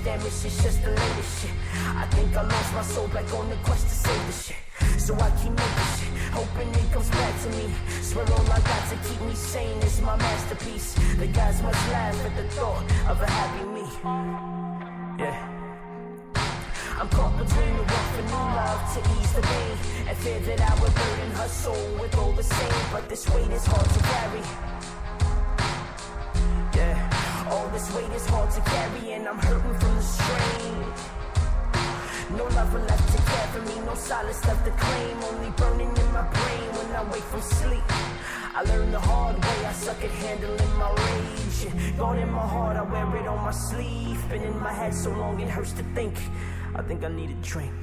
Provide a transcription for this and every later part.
Damn, it's just the latest shit. I think I lost my soul back on the quest to save the shit. So I keep making shit, hoping it comes back to me. Swear all I got to keep me sane is my masterpiece. The guys must laugh at the thought of a happy me. Yeah. I'm caught between the rough and new love to ease the pain, and fear that I would burden her soul with all the same. But this weight is hard to carry. Yeah, all this weight is hard to carry, and I'm hurting from the strain. No lover left to care for me, no solace left to claim. Only burning in my brain when I wake from sleep. I learned the hard way, I suck at handling my rage. Gone in my heart, I wear it on my sleeve. Been in my head so long it hurts to think. I think I need a drink.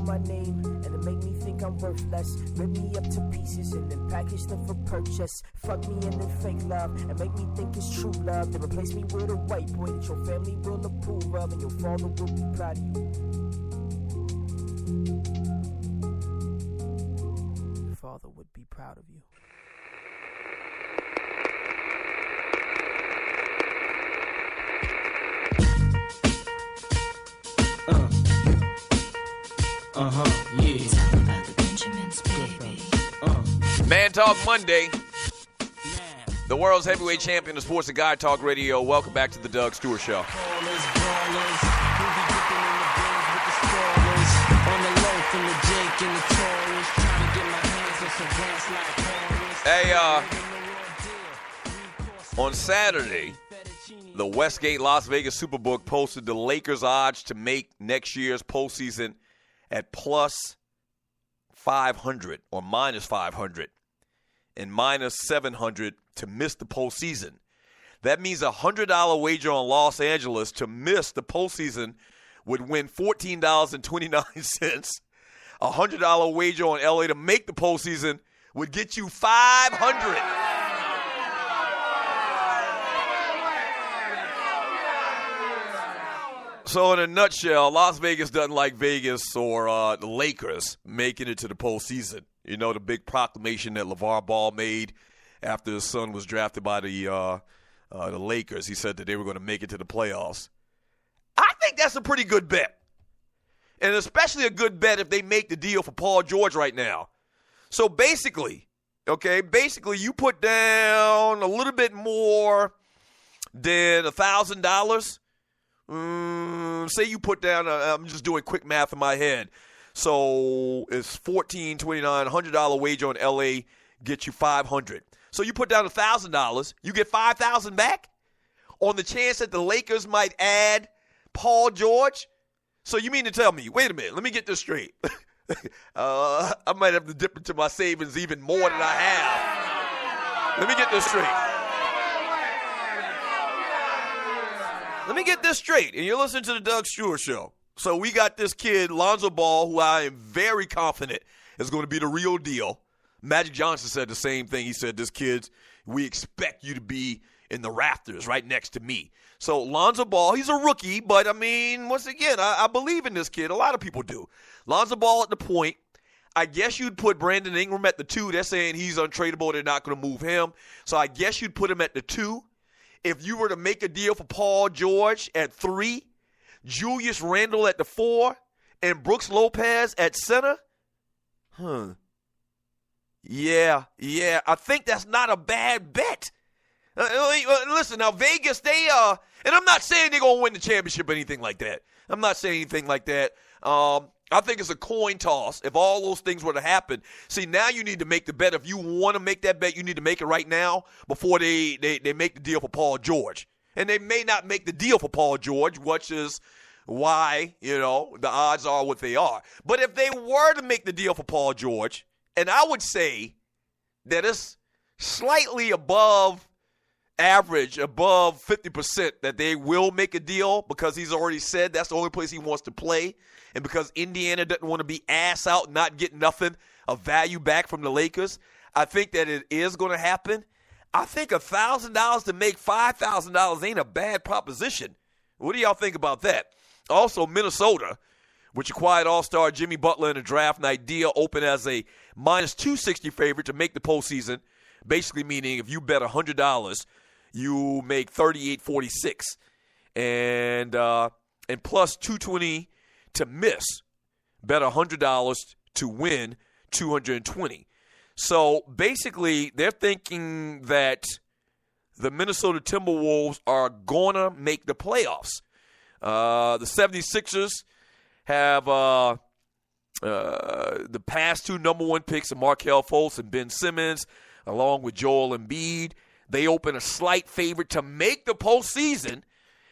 My name and it make me think I'm worthless. Rip me up to pieces and then package them for purchase. Fuck me and then fake love and make me think it's true love. Then replace me with a white boy that your family will approve of, and your father will be proud of you. Your father would be proud of you. Man Talk Monday. The world's heavyweight champion of sports and Guy Talk Radio. Welcome back to the Doug Stewart Show. Hey, on Saturday, the Westgate Las Vegas Superbook posted the Lakers' odds to make next year's postseason at plus 500 or minus 500 and minus 700 to miss the postseason. That means a $100 wager on Los Angeles to miss the postseason would win $14.29. A $100 wager on LA to make the postseason would get you $500. So in a nutshell, Las Vegas doesn't like Vegas or the Lakers making it to the postseason. You know, the big proclamation that LeVar Ball made after his son was drafted by the Lakers. He said that they were going to make it to the playoffs. I think that's a pretty good bet. And especially a good bet if they make the deal for Paul George right now. So basically, you put down a little bit more than $1,000. Say you put down, I'm just doing quick math in my head. So it's $14.29, $100 wager on LA gets you $500. So you put down $1,000, you get $5,000 back on the chance that the Lakers might add Paul George. So you mean to tell me, wait a minute, let me get this straight. I might have to dip into my savings even more than I have. Let me get this straight. Let me get this straight, and you're listening to the Doug Stewart Show. So we got this kid, Lonzo Ball, who I am very confident is going to be the real deal. Magic Johnson said the same thing. He said, this kid, we expect you to be in the rafters right next to me. So Lonzo Ball, he's a rookie, but, I mean, once again, I believe in this kid. A lot of people do. Lonzo Ball at the point. I guess you'd put Brandon Ingram at the 2. They're saying he's untradeable. They're not going to move him. So I guess you'd put him at the 2. If you were to make a deal for Paul George at 3, Julius Randle at the 4, and Brooks Lopez at center, yeah, I think that's not a bad bet. Listen, now Vegas, and I'm not saying they're going to win the championship or anything like that. I'm not saying anything like that. I think it's a coin toss if all those things were to happen. See, now you need to make the bet. If you want to make that bet, you need to make it right now before they make the deal for Paul George. And they may not make the deal for Paul George, which is why, the odds are what they are. But if they were to make the deal for Paul George, and I would say that it's slightly above average, above 50% that they will make a deal because he's already said that's the only place he wants to play. And because Indiana doesn't want to be ass out, not get nothing of value back from the Lakers, I think that it is going to happen. I think $1,000 to make $5,000 ain't a bad proposition. What do y'all think about that? Also, Minnesota, which acquired all-star Jimmy Butler in a draft night deal, open as a minus 260 favorite to make the postseason, basically meaning if you bet $100, you make $38.46. And plus 220 to miss. Bet $100 to win $220. So basically, they're thinking that the Minnesota Timberwolves are going to make the playoffs. The 76ers have the past two number one picks of Markelle Fultz and Ben Simmons, along with Joel Embiid. They open a slight favorite to make the postseason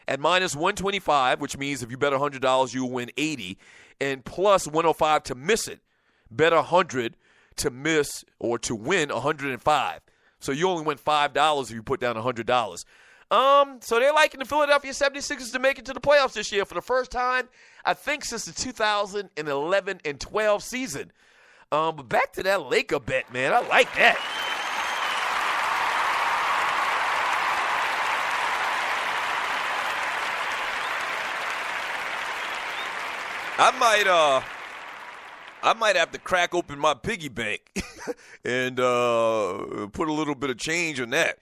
at minus 125, which means if you bet $100, you'll win 80, and plus 105 to miss it. Bet 100 to miss or to win 105. So you only win $5 if you put down $100. So they're liking the Philadelphia 76ers to make it to the playoffs this year for the first time, I think, since the 2011 and 12 season. But back to that Laker bet, man. I like that. I might have to crack open my piggy bank and put a little bit of change on that.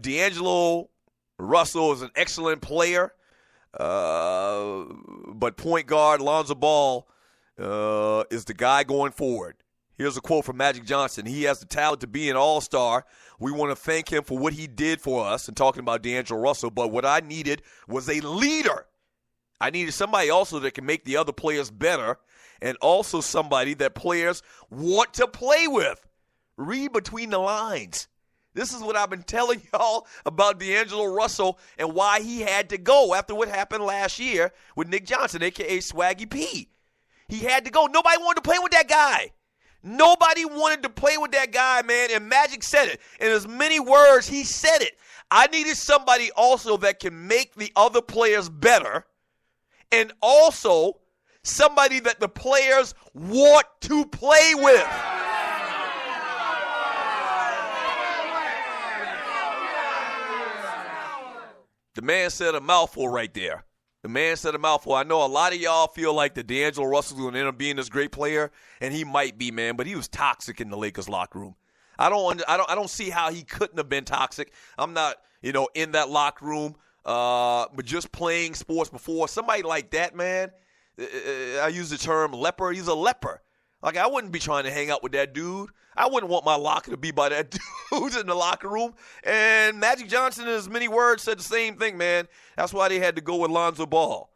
D'Angelo Russell is an excellent player, but point guard Lonzo Ball is the guy going forward. Here's a quote from Magic Johnson. He has the talent to be an all-star. We want to thank him for what he did for us, and talking about D'Angelo Russell, but what I needed was a leader. I needed somebody also that can make the other players better, and also somebody that players want to play with. Read between the lines. This is what I've been telling y'all about D'Angelo Russell and why he had to go after what happened last year with Nick Johnson, a.k.a. Swaggy P. He had to go. Nobody wanted to play with that guy. Nobody wanted to play with that guy, man, and Magic said it. In as many words, he said it. I needed somebody also that can make the other players better, and also somebody that the players want to play with. The man said a mouthful right there. The man said a mouthful. I know a lot of y'all feel like that D'Angelo Russell's going to end up being this great player, and he might be, man, but he was toxic in the Lakers locker room. I don't see how he couldn't have been toxic. I'm not, in that locker room. But just playing sports before, somebody like that, man, I use the term leper. He's a leper. Like, I wouldn't be trying to hang out with that dude. I wouldn't want my locker to be by that dude in the locker room. And Magic Johnson, in as many words, said the same thing, man. That's why they had to go with Lonzo Ball.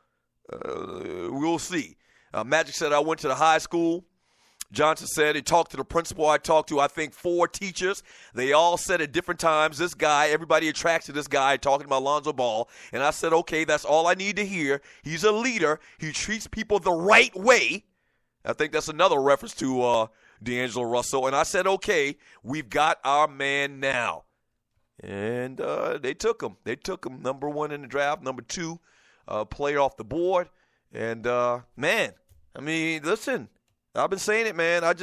We'll see. Magic said, I went to the high school. Johnson said he talked to the principal. I talked to, I think, 4 teachers. They all said at different times, this guy, everybody attracts to this guy, talking about Lonzo Ball. And I said, okay, that's all I need to hear. He's a leader. He treats people the right way. I think that's another reference to D'Angelo Russell. And I said, okay, we've got our man now. And they took him. They took him, number 1 in the draft, number 2 player off the board. And, man, I mean, listen. I've been saying it, man. I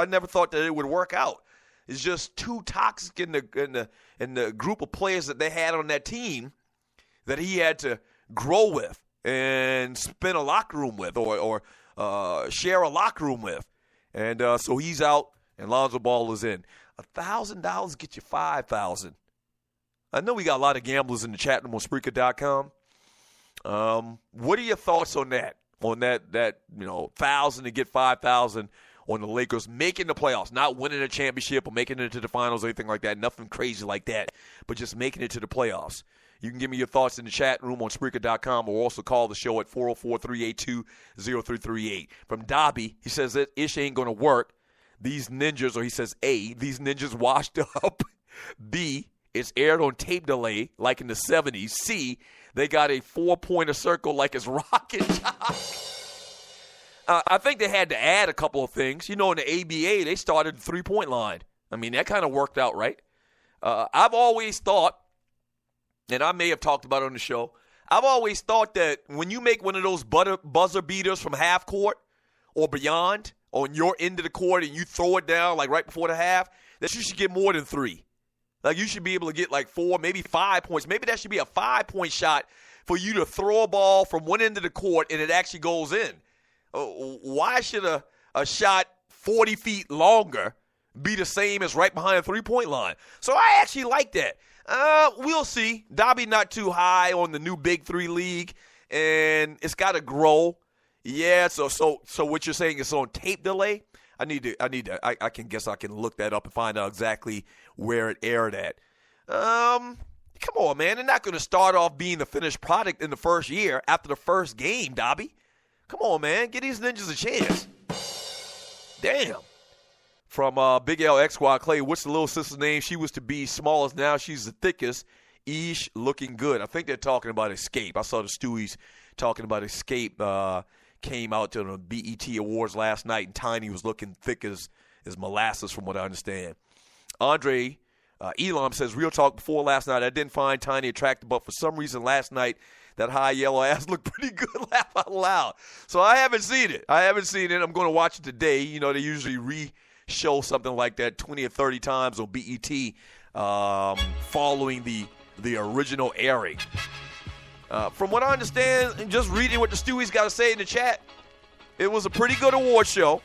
never thought that it would work out. It's just too toxic in the group of players that they had on that team that he had to grow with and spend a locker room with or share a locker room with. And so he's out and Lonzo Ball is in. $1,000 get you $5,000. I know we got a lot of gamblers in the chat room on Spreaker.com. What are your thoughts on that? On that 1,000 to get 5,000 on the Lakers making the playoffs, not winning a championship or making it to the finals or anything like that, nothing crazy like that, but just making it to the playoffs. You can give me your thoughts in the chat room on Spreaker.com or also call the show at 404-382-0338. From Dobby, he says that ish ain't going to work. These ninjas, or he says A, these ninjas washed up. B, it's aired on tape delay like in the 70s. C, they got a 4-pointer circle like it's rocket jock. I think they had to add a couple of things. You know, in the ABA, they started the three-point line. I mean, that kind of worked out, right? I've always thought, and I may have talked about it on the show, I've always thought that when you make one of those buzzer beaters from half court or beyond on your end of the court and you throw it down like right before the half, that you should get more than 3. Like you should be able to get like 4, maybe 5 points. Maybe that should be a 5-point shot for you to throw a ball from one end of the court and it actually goes in. Why should a shot 40 feet longer be the same as right behind the three-point line? So I actually like that. We'll see. Dobby not too high on the new Big 3 league, and it's got to grow. Yeah, so what you're saying is on tape delay? I can look that up and find out exactly where it aired at. Come on, man. They're not going to start off being the finished product in the first year after the first game, Dobby. Come on, man. Give these ninjas a chance. Damn. From Big L X Squad Clay, what's the little sister's name? She was to be smallest. Now she's the thickest. Ish looking good. I think they're talking about Escape. I saw the Stewies talking about Escape. Came out to the BET Awards last night, and Tiny was looking thick as molasses from what I understand. Andre Elam says, real talk, before last night, I didn't find Tiny attractive, but for some reason last night, that high yellow ass looked pretty good, laugh out loud. So I haven't seen it. I'm going to watch it today. You know, they usually re-show something like that 20 or 30 times on BET following the original airing. From what I understand, and just reading what the Stewies got to say in the chat, it was a pretty good award show.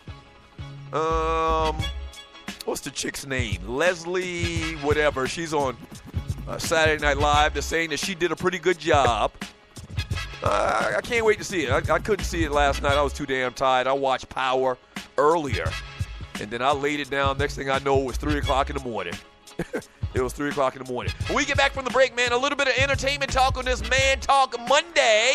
What's the chick's name? Leslie whatever. She's on Saturday Night Live. They're saying that she did a pretty good job. I can't wait to see it. I couldn't see it last night. I was too damn tired. I watched Power earlier, and then I laid it down. Next thing I know, it was 3 o'clock in the morning. It was 3 o'clock in the morning. When we get back from the break, man, a little bit of entertainment talk on this Man Talk Monday.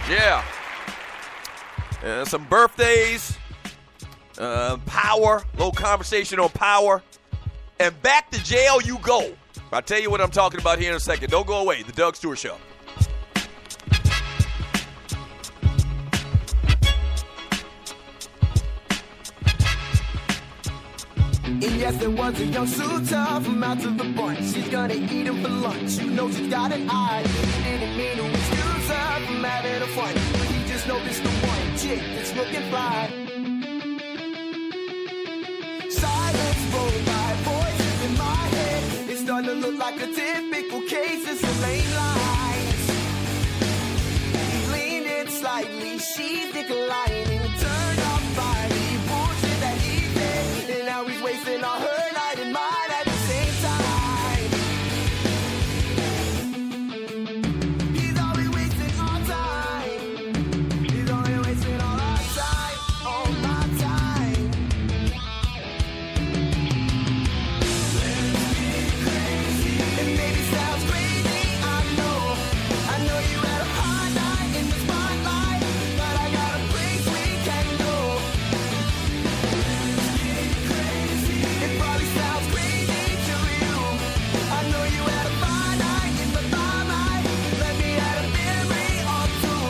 Yeah. Some birthdays. Power. Little conversation on Power. And back to jail you go. I'll tell you what I'm talking about here in a second. Don't go away. The Doug Stewart Show. And yes, there was a young suitor from out of the bunch. She's gonna eat him for lunch. You know she's got an eye. He didn't mean to excuse her from having a fun, but he just noticed the one chick that's looking fly. Silence rolled by, voices in my head. It's starting to look like a typical case of some lane lines. He leaned in slightly, she's declining, turned off by the bullshit that he did. And now he's wasting all her night and mine at the same time. He's always wasting our time. He's always wasting all our time, all my time. Let's get crazy. It maybe sounds crazy, I know you had a hard night in the spotlight, but I got a place we can go. It probably sounds crazy to you. I know you had a fine night in the limelight. Let me add a memory or two.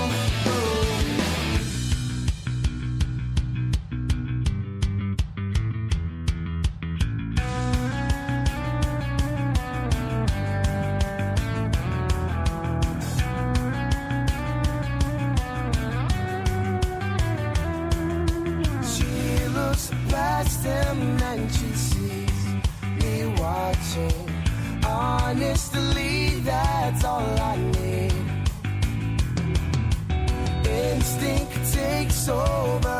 She looks past him and she sees me watching. Honestly, that's all I need. Instinct takes over